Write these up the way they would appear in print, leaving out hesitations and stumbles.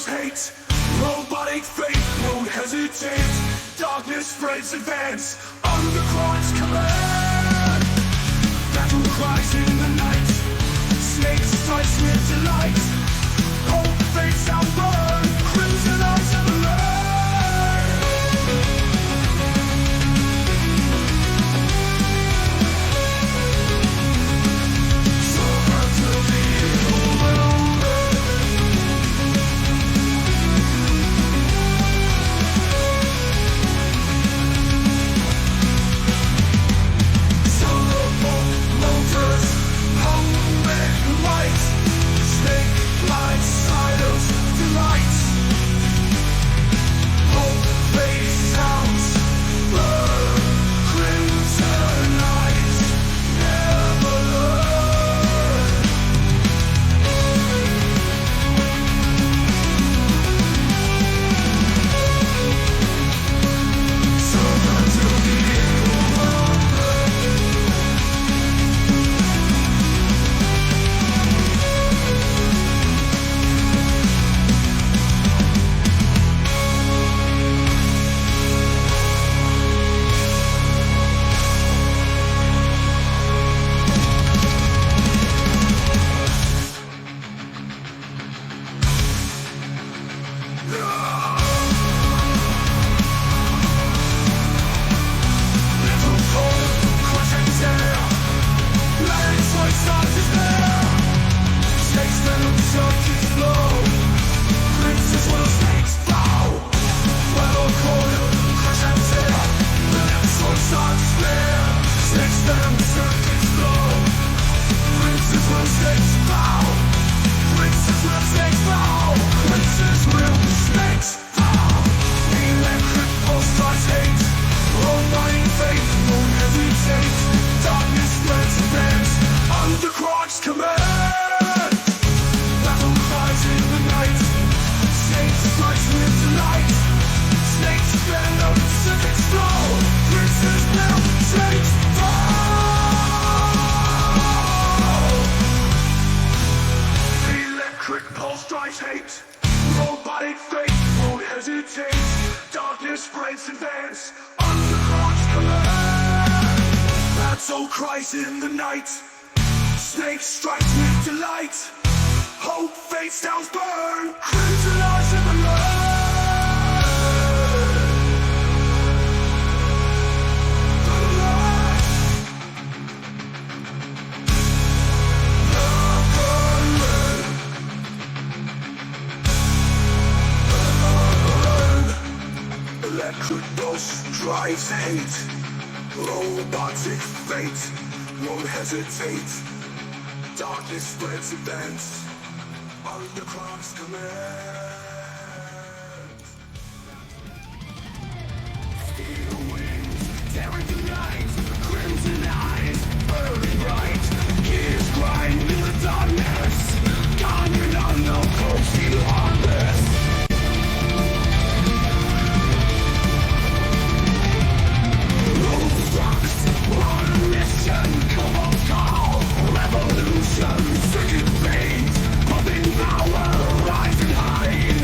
drives hate. Robotic faith won't hesitate. Darkness spreads advance under Christ's command. Battle cries in the night. Snakes strikes with delight. Hope fades out burn. Crimson eyes of the land. Christ in the night. Snake strikes with delight. Hope fades down, burn. Crimson eyes in the light. Electric pulse drives hate. Robotic fate won't hesitate. Darkness spreads events under Christ's command. Steel wings tearing the night. Crimson eyes burning bright. Gears grind in the darkness. Guardian unknown coasting heartless. On a mission, come on, call. Revolution, seeking fate, pumping power, rising high.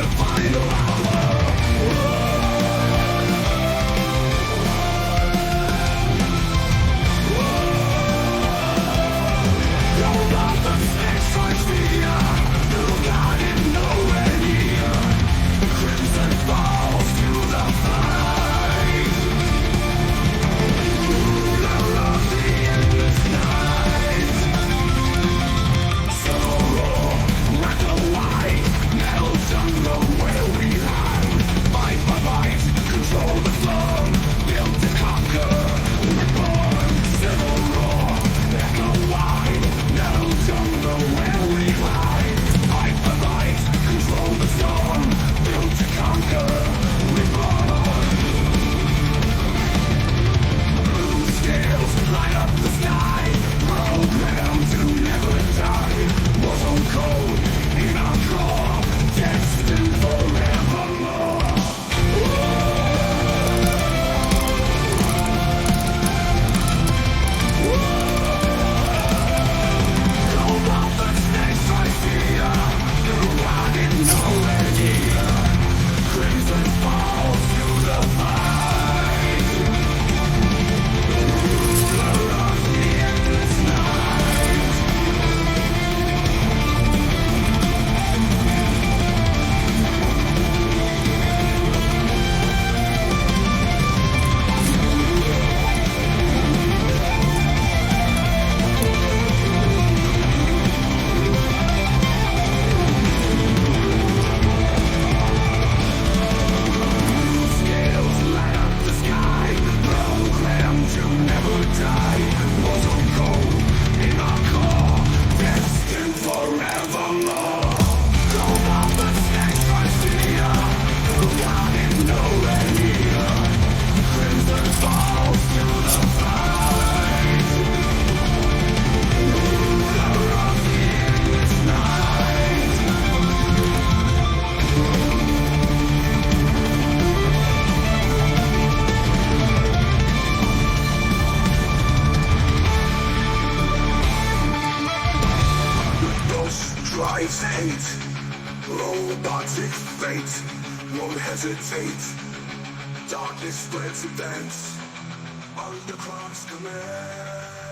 fate won't hesitate. Darkness spreads advance under Christ's command.